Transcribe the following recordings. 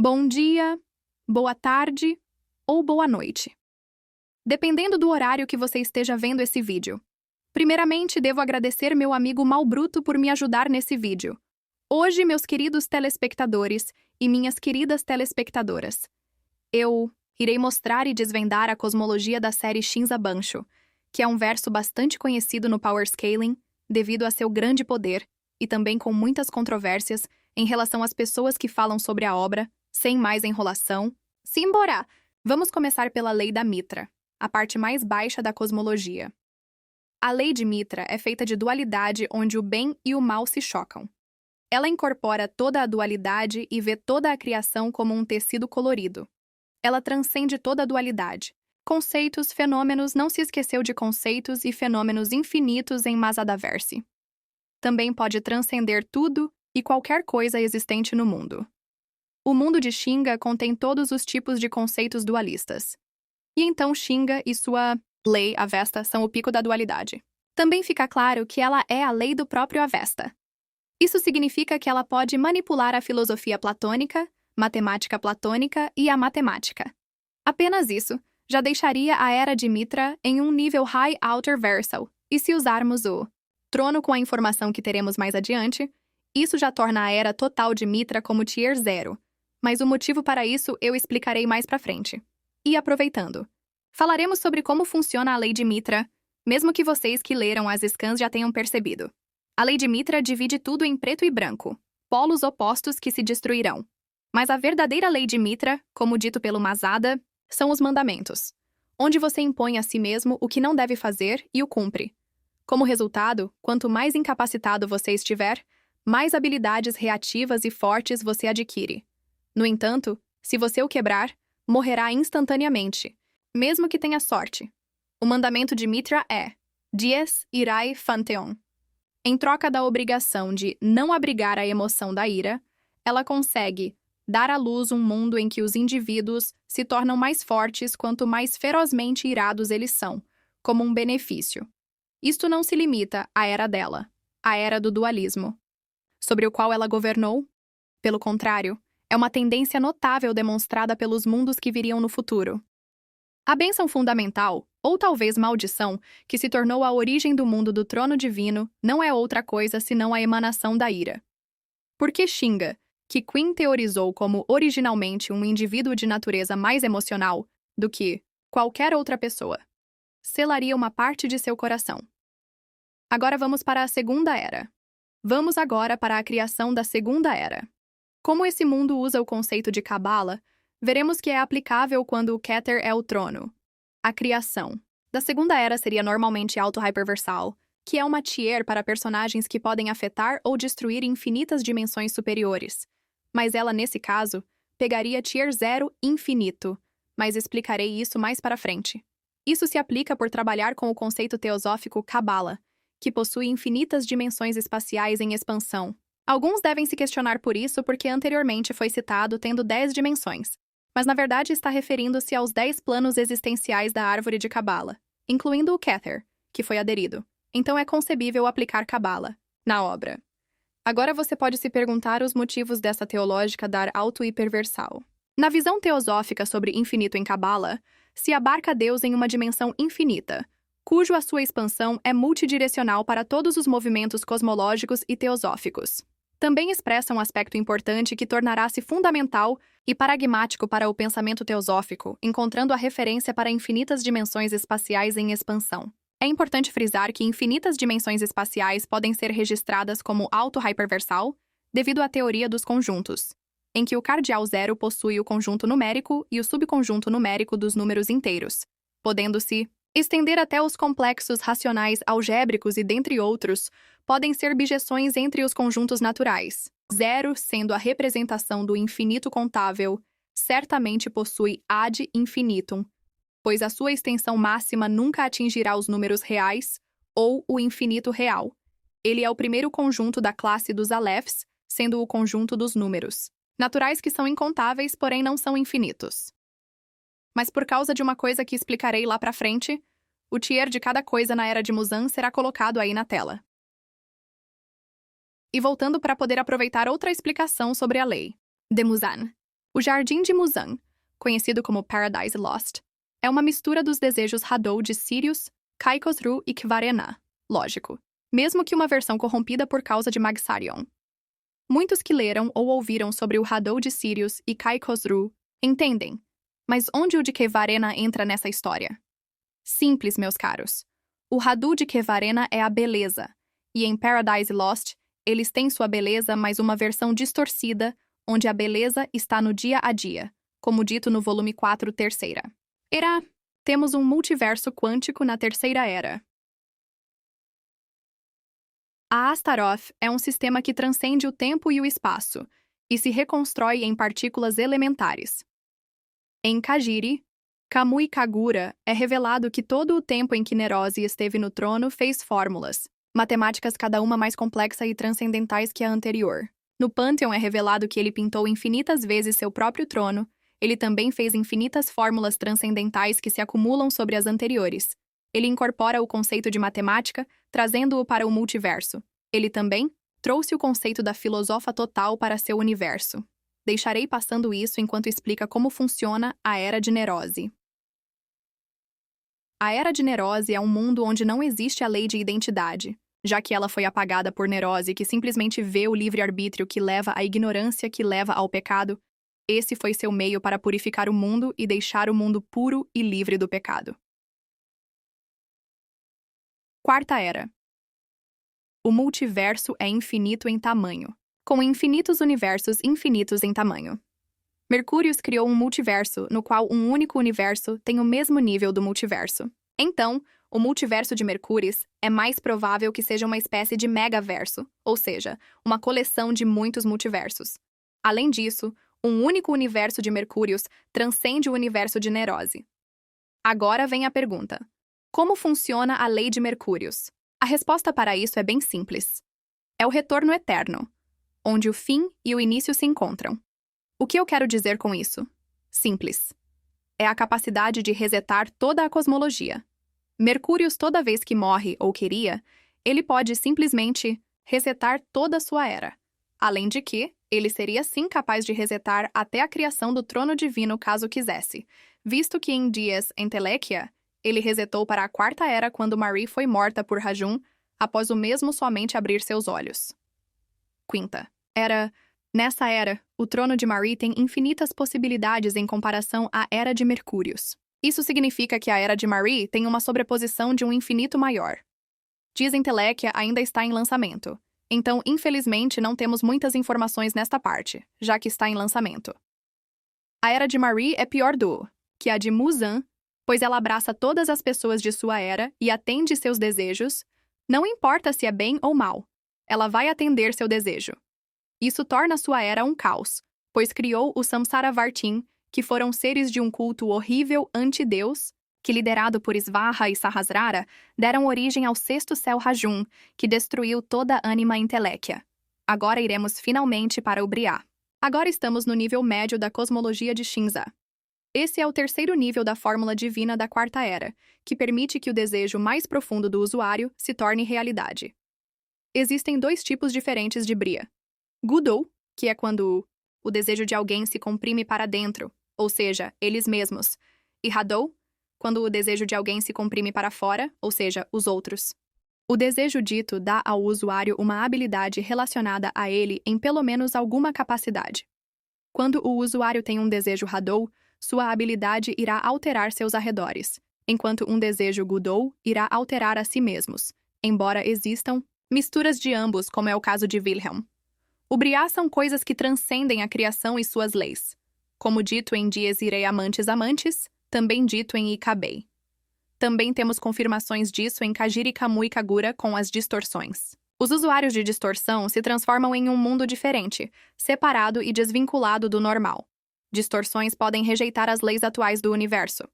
Bom dia, boa tarde ou boa noite, dependendo do horário que você esteja vendo esse vídeo. Primeiramente, devo agradecer meu amigo Malbruto por me ajudar nesse vídeo. Hoje, meus queridos telespectadores e minhas queridas telespectadoras, eu irei mostrar e desvendar a cosmologia da série Shinza Bansho, que é um verso bastante conhecido no Power Scaling devido a seu grande poder e também com muitas controvérsias em relação às pessoas que falam sobre a obra. Sem mais enrolação, simbora! Vamos começar pela lei da Mitra, a parte mais baixa da cosmologia. A lei de Mitra é feita de dualidade onde o bem e o mal se chocam. Ela incorpora toda a dualidade e vê toda a criação como um tecido colorido. Ela transcende toda a dualidade. Conceitos, fenômenos, não se esqueceu de conceitos e fenômenos infinitos em Mazadaverse. Também pode transcender tudo e qualquer coisa existente no mundo. O mundo de Shinga contém todos os tipos de conceitos dualistas. E então Shinga e sua lei, Avesta, são o pico da dualidade. Também fica claro que ela é a lei do próprio Avesta. Isso significa que ela pode manipular a filosofia platônica, matemática platônica e a matemática. Apenas isso já deixaria a Era de Mitra em um nível High Outer Versal, e se usarmos o trono com a informação que teremos mais adiante, isso já torna a Era total de Mitra como Tier 0. Mas o motivo para isso eu explicarei mais pra frente. E aproveitando, falaremos sobre como funciona a lei de Mitra, mesmo que vocês que leram as scans já tenham percebido. A lei de Mitra divide tudo em preto e branco, polos opostos que se destruirão. Mas a verdadeira lei de Mitra, como dito pelo Mazada, são os mandamentos, onde você impõe a si mesmo o que não deve fazer e o cumpre. Como resultado, quanto mais incapacitado você estiver, mais habilidades reativas e fortes você adquire. No entanto, se você o quebrar, morrerá instantaneamente, mesmo que tenha sorte. O mandamento de Mitra é Dies irae Fanteon. Em troca da obrigação de não abrigar a emoção da ira, ela consegue dar à luz um mundo em que os indivíduos se tornam mais fortes quanto mais ferozmente irados eles são, como um benefício. Isto não se limita à era dela, a era do dualismo, sobre o qual ela governou. Pelo contrário, é uma tendência notável demonstrada pelos mundos que viriam no futuro. A bênção fundamental, ou talvez maldição, que se tornou a origem do mundo do trono divino, não é outra coisa senão a emanação da ira. Porque Shinga, que Quinn teorizou como originalmente um indivíduo de natureza mais emocional do que qualquer outra pessoa, selaria uma parte de seu coração. Agora vamos para a Segunda Era. Vamos agora para a criação da Segunda Era. Como esse mundo usa o conceito de Cabala, veremos que é aplicável quando o Keter é o trono. A criação da Segunda Era seria normalmente auto-hyperversal, que é uma tier para personagens que podem afetar ou destruir infinitas dimensões superiores. Mas ela, nesse caso, pegaria Tier 0 infinito, mas explicarei isso mais para frente. Isso se aplica por trabalhar com o conceito teosófico Cabala, que possui infinitas dimensões espaciais em expansão. Alguns devem se questionar por isso porque anteriormente foi citado tendo 10 dimensões, mas na verdade está referindo-se aos 10 planos existenciais da árvore de Cabala, incluindo o Kether, que foi aderido. Então é concebível aplicar Cabala na obra. Agora você pode se perguntar os motivos dessa teológica dar auto-hiperversal. Na visão teosófica sobre infinito em Cabala, se abarca Deus em uma dimensão infinita, cujo a sua expansão é multidirecional para todos os movimentos cosmológicos e teosóficos. Também expressa um aspecto importante que tornará-se fundamental e pragmático para o pensamento teosófico, encontrando a referência para infinitas dimensões espaciais em expansão. É importante frisar que infinitas dimensões espaciais podem ser registradas como auto-hyperversal devido à teoria dos conjuntos, em que o cardeal zero possui o conjunto numérico e o subconjunto numérico dos números inteiros, podendo-se estender até os complexos racionais algébricos e, dentre outros, podem ser bijeções entre os conjuntos naturais. Zero, sendo a representação do infinito contável, certamente possui ad infinitum, pois a sua extensão máxima nunca atingirá os números reais ou o infinito real. Ele é o primeiro conjunto da classe dos Alephs, sendo o conjunto dos números naturais que são incontáveis, porém não são infinitos. Mas por causa de uma coisa que explicarei lá pra frente, o tier de cada coisa na Era de Muzan será colocado aí na tela. E voltando para poder aproveitar outra explicação sobre a lei de Muzan. O Jardim de Muzan, conhecido como Paradise Lost, é uma mistura dos desejos Hadou de Sirius, Kai-Khosru e Kvarena, lógico, mesmo que uma versão corrompida por causa de Magsaryon. Muitos que leram ou ouviram sobre o Hadou de Sirius e Kai-Khosru entendem, mas onde o de Kvarena entra nessa história? Simples, meus caros. O Hadou de Kvarena é a beleza, e em Paradise Lost, eles têm sua beleza, mas uma versão distorcida, onde a beleza está no dia a dia, como dito no volume 4, terceira. Temos um multiverso quântico na terceira era. A Astaroth é um sistema que transcende o tempo e o espaço, e se reconstrói em partículas elementares. Em Kajiri, Kamui Kagura é revelado que todo o tempo em que Nerose esteve no trono fez fórmulas, matemáticas cada uma mais complexa e transcendentais que a anterior. No Pantheon é revelado que ele pintou infinitas vezes seu próprio trono, ele também fez infinitas fórmulas transcendentais que se acumulam sobre as anteriores. Ele incorpora o conceito de matemática, trazendo-o para o multiverso. Ele também trouxe o conceito da filosofa total para seu universo. Deixarei passando isso enquanto explica como funciona a Era de Nerose. A Era de Nerose é um mundo onde não existe a lei de identidade, já que ela foi apagada por Nerose, que simplesmente vê o livre-arbítrio que leva à ignorância que leva ao pecado. Esse foi seu meio para purificar o mundo e deixar o mundo puro e livre do pecado. Quarta Era. O multiverso é infinito em tamanho, com infinitos universos infinitos em tamanho. Mercúrius criou um multiverso no qual um único universo tem o mesmo nível do multiverso. Então, o multiverso de Mercúrius é mais provável que seja uma espécie de megaverso, ou seja, uma coleção de muitos multiversos. Além disso, um único universo de Mercúrius transcende o universo de Nerose. Agora vem a pergunta: como funciona a lei de Mercúrius? A resposta para isso é bem simples. É o retorno eterno, onde o fim e o início se encontram. O que eu quero dizer com isso? Simples. É a capacidade de resetar toda a cosmologia. Mercúrius, toda vez que morre ou queria, ele pode simplesmente resetar toda a sua era. Além de que, ele seria sim capaz de resetar até a criação do trono divino caso quisesse, visto que em Dies Entelequia, ele resetou para a quarta era quando Marie foi morta por Rajun, após o mesmo somente abrir seus olhos. Quinta Era. Nessa era, o trono de Marie tem infinitas possibilidades em comparação à Era de Mercúrius. Isso significa que a Era de Marie tem uma sobreposição de um infinito maior. Dies Entelequia ainda está em lançamento, então, infelizmente, não temos muitas informações nesta parte, já que está em lançamento. A Era de Marie é pior que a de Muzan, pois ela abraça todas as pessoas de sua era e atende seus desejos, não importa se é bem ou mal, ela vai atender seu desejo. Isso torna sua era um caos, pois criou o Samsara Vartin, que foram seres de um culto horrível anti-Deus, que liderado por Svara e Sahasrara, deram origem ao sexto céu Rajun, que destruiu toda a ânima Entelequia. Agora iremos finalmente para o Briá. Agora estamos no nível médio da cosmologia de Shinza. Esse é o terceiro nível da fórmula divina da quarta era, que permite que o desejo mais profundo do usuário se torne realidade. Existem dois tipos diferentes de Briá. Gudou, que é quando o desejo de alguém se comprime para dentro, ou seja, eles mesmos, e Hadou, quando o desejo de alguém se comprime para fora, ou seja, os outros. O desejo dito dá ao usuário uma habilidade relacionada a ele em pelo menos alguma capacidade. Quando o usuário tem um desejo Hadou, sua habilidade irá alterar seus arredores, enquanto um desejo Gudou irá alterar a si mesmos, embora existam misturas de ambos, como é o caso de Wilhelm. O Briá são coisas que transcendem a criação e suas leis. Como dito em Dies Irae Amantes Amantes, também dito em Ikabei. Também temos confirmações disso em Kajiri Kamui Kagura com as distorções. Os usuários de distorção se transformam em um mundo diferente, separado e desvinculado do normal. Distorções podem rejeitar as leis atuais do universo.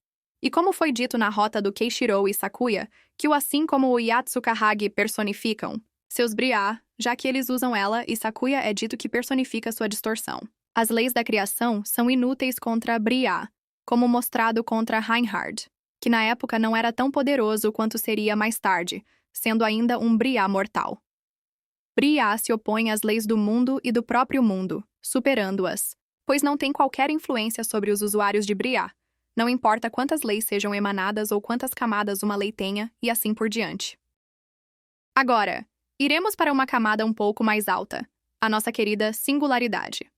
E como foi dito na rota do Keishiro e Sakuya, que o assim como o Yatsukahage personificam seus Briá, já que eles usam ela e Sakuya é dito que personifica sua distorção. As leis da criação são inúteis contra Briá, como mostrado contra Reinhard, que na época não era tão poderoso quanto seria mais tarde, sendo ainda um Briá mortal. Briá se opõe às leis do mundo e do próprio mundo, superando-as. pois não tem qualquer influência sobre os usuários de Briá. Não importa quantas leis sejam emanadas ou quantas camadas uma lei tenha, e assim por diante. Agora, iremos para uma camada um pouco mais alta, a nossa querida singularidade.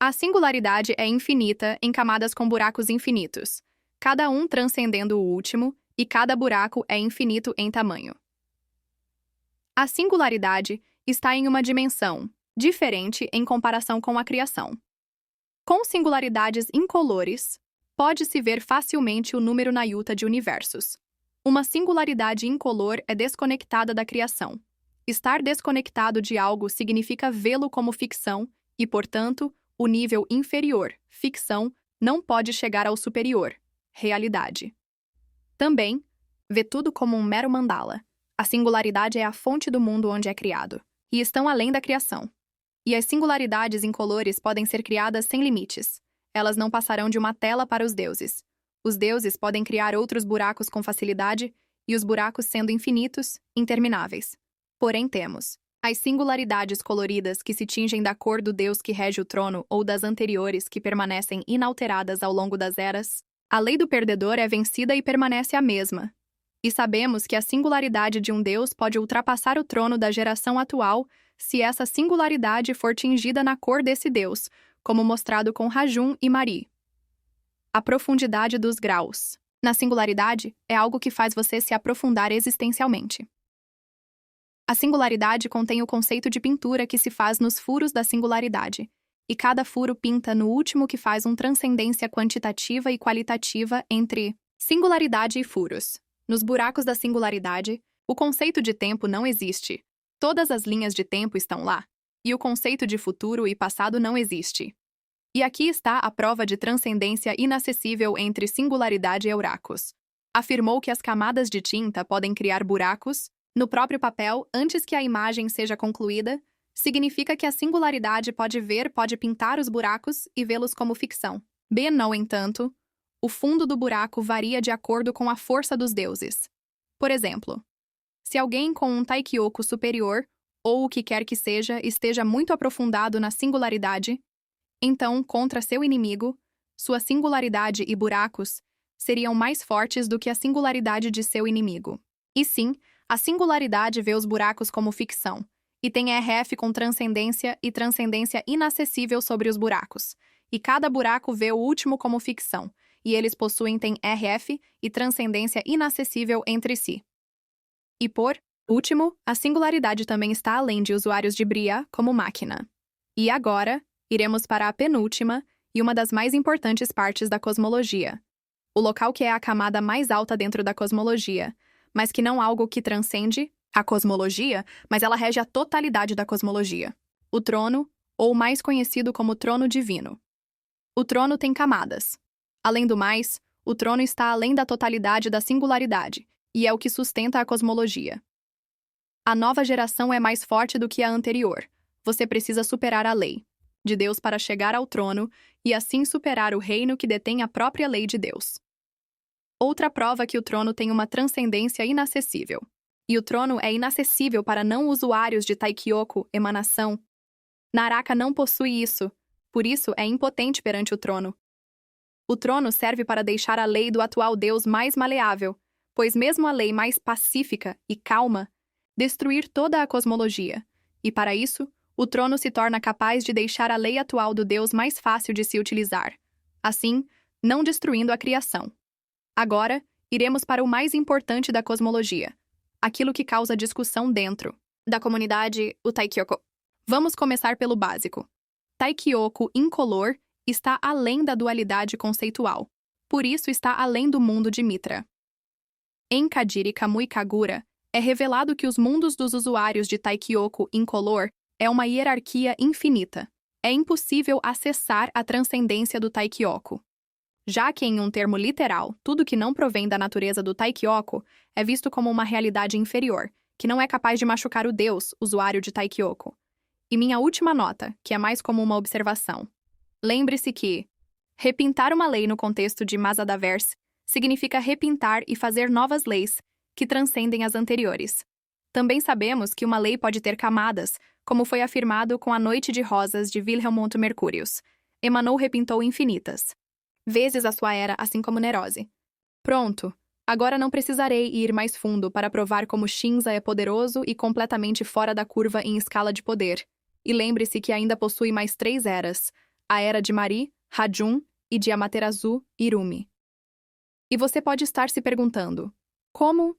A singularidade é infinita em camadas com buracos infinitos, cada um transcendendo o último, e cada buraco é infinito em tamanho. A singularidade está em uma dimensão diferente em comparação com a criação. Com singularidades incolores, pode-se ver facilmente o número Nayuta de universos. Uma singularidade incolor é desconectada da criação. Estar desconectado de algo significa vê-lo como ficção e, portanto, o nível inferior, ficção, não pode chegar ao superior, realidade. Também, vê tudo como um mero mandala. A singularidade é a fonte do mundo onde é criado, e estão além da criação. E as singularidades incolores podem ser criadas sem limites. Elas não passarão de uma tela para os deuses. Os deuses podem criar outros buracos com facilidade, e os buracos sendo infinitos, intermináveis. Porém temos as singularidades coloridas que se tingem da cor do deus que rege o trono ou das anteriores que permanecem inalteradas ao longo das eras. A lei do perdedor é vencida e permanece a mesma. E sabemos que a singularidade de um deus pode ultrapassar o trono da geração atual se essa singularidade for tingida na cor desse deus, como mostrado com Rajum e Mari. A profundidade dos graus. Na singularidade, é algo que faz você se aprofundar existencialmente. A singularidade contém o conceito de pintura que se faz nos furos da singularidade, e cada furo pinta no último que faz uma transcendência quantitativa e qualitativa entre singularidade e furos. Nos buracos da singularidade, o conceito de tempo não existe. Todas as linhas de tempo estão lá, e o conceito de futuro e passado não existe. E aqui está a prova de transcendência inacessível entre singularidade e euracos. Afirmou que as camadas de tinta podem criar buracos no próprio papel antes que a imagem seja concluída, significa que a singularidade pode pintar os buracos e vê-los como ficção. No entanto, o fundo do buraco varia de acordo com a força dos deuses. Por exemplo, se alguém com um Taikyoku superior, ou o que quer que seja, esteja muito aprofundado na singularidade, então, contra seu inimigo, sua singularidade e buracos seriam mais fortes do que a singularidade de seu inimigo. E sim, a singularidade vê os buracos como ficção, e tem RF com transcendência e transcendência inacessível sobre os buracos, e cada buraco vê o último como ficção, e eles têm RF e transcendência inacessível entre si. E por último, a singularidade também está além de usuários de Briá como máquina. E agora, iremos para a penúltima e uma das mais importantes partes da cosmologia. O local que é a camada mais alta dentro da cosmologia, mas que não algo que transcende a cosmologia, mas ela rege a totalidade da cosmologia. O trono, ou mais conhecido como trono divino. O trono tem camadas. Além do mais, o trono está além da totalidade da singularidade, e é o que sustenta a cosmologia. A nova geração é mais forte do que a anterior. Você precisa superar a lei de Deus para chegar ao trono e assim superar o reino que detém a própria lei de Deus. Outra prova que o trono tem uma transcendência inacessível. E o trono é inacessível para não usuários de Taikyoku, emanação. Naraka não possui isso, por isso é impotente perante o trono. O trono serve para deixar a lei do atual Deus mais maleável, pois mesmo a lei mais pacífica e calma, destruir toda a cosmologia, e para isso, o trono se torna capaz de deixar a lei atual do Deus mais fácil de se utilizar, assim, não destruindo a criação. Agora, iremos para o mais importante da cosmologia, aquilo que causa discussão dentro da comunidade, o Taikyoku. Vamos começar pelo básico. Taikyoku incolor está além da dualidade conceitual, por isso está além do mundo de Mitra. Em Kadiri Kamui Kagura, é revelado que os mundos dos usuários de Taikyoku incolor é uma hierarquia infinita. É impossível acessar a transcendência do Taikyoku. Já que, em um termo literal, tudo que não provém da natureza do Taikyoku é visto como uma realidade inferior, que não é capaz de machucar o Deus, usuário de Taikyoku. E minha última nota, que é mais como uma observação. Lembre-se que repintar uma lei no contexto de Mazadaverse significa repintar e fazer novas leis que transcendem as anteriores. Também sabemos que uma lei pode ter camadas, como foi afirmado com a Noite de Rosas de Wilhelm Mercurius. Emanou repintou infinitas vezes a sua era, assim como Nerose. Pronto. Agora não precisarei ir mais fundo para provar como Shinza é poderoso e completamente fora da curva em escala de poder. E lembre-se que ainda possui mais 3 eras: a era de Mari, Rajun e de Amaterasu, Irumi. E você pode estar se perguntando: como?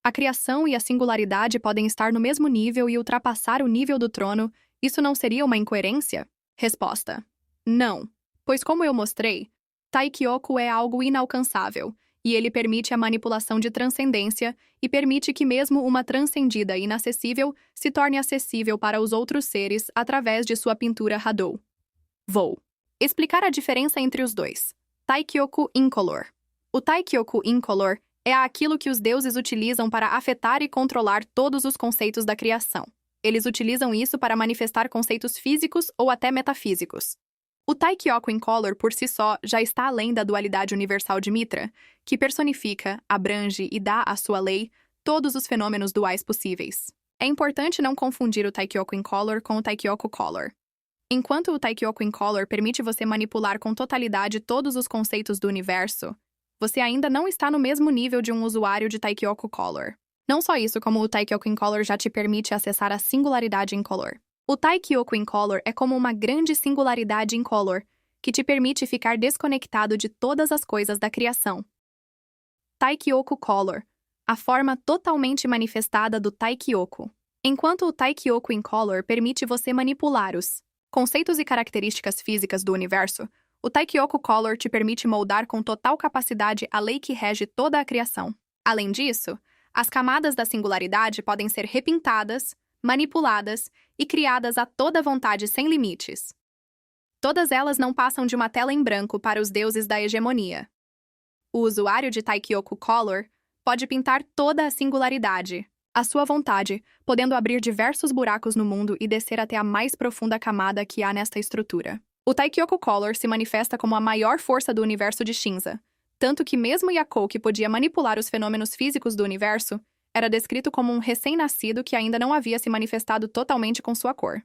A criação e a singularidade podem estar no mesmo nível e ultrapassar o nível do trono, isso não seria uma incoerência? Resposta: não. Pois como eu mostrei, Taikyoku é algo inalcançável, e ele permite a manipulação de transcendência e permite que mesmo uma transcendida inacessível se torne acessível para os outros seres através de sua pintura Hadou. Vou explicar a diferença entre os dois. Taikyoku Incolor. O Taikyoku Incolor é aquilo que os deuses utilizam para afetar e controlar todos os conceitos da criação. Eles utilizam isso para manifestar conceitos físicos ou até metafísicos. O Taikyoku Incolor, por si só, já está além da dualidade universal de Mitra, que personifica, abrange e dá à sua lei todos os fenômenos duais possíveis. É importante não confundir o Taikyoku Incolor com o Taikyoku Color. Enquanto o Taikyoku Incolor permite você manipular com totalidade todos os conceitos do universo, você ainda não está no mesmo nível de um usuário de Taikyoku Color. Não só isso, como o Taikyoku Incolor já te permite acessar a singularidade incolor. O Taikyoku Incolor é como uma grande singularidade incolor, que te permite ficar desconectado de todas as coisas da criação. Taikyoku Color, a forma totalmente manifestada do Taikyoku. Enquanto o Taikyoku Incolor permite você manipular os conceitos e características físicas do universo, o Taikyoku Color te permite moldar com total capacidade a lei que rege toda a criação. Além disso, as camadas da singularidade podem ser repintadas, manipuladas e criadas a toda vontade sem limites. Todas elas não passam de uma tela em branco para os deuses da hegemonia. O usuário de Taikyoku Color pode pintar toda a singularidade, à sua vontade, podendo abrir diversos buracos no mundo e descer até a mais profunda camada que há nesta estrutura. O Taikyoku Color se manifesta como a maior força do universo de Shinza, tanto que mesmo Yakou, que podia manipular os fenômenos físicos do universo, era descrito como um recém-nascido que ainda não havia se manifestado totalmente com sua cor.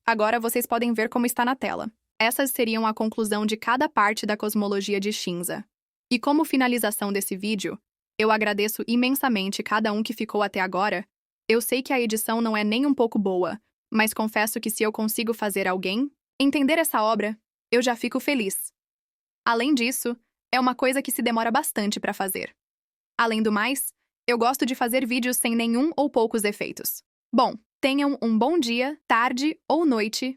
Agora vocês podem ver como está na tela. Essas seriam a conclusão de cada parte da cosmologia de Shinza. E como finalização desse vídeo, eu agradeço imensamente cada um que ficou até agora. Eu sei que a edição não é nem um pouco boa, mas confesso que se eu consigo fazer alguém entender essa obra, eu já fico feliz. Além disso, é uma coisa que se demora bastante para fazer. Além do mais, eu gosto de fazer vídeos sem nenhum ou poucos efeitos. Bom, tenham um bom dia, tarde ou noite,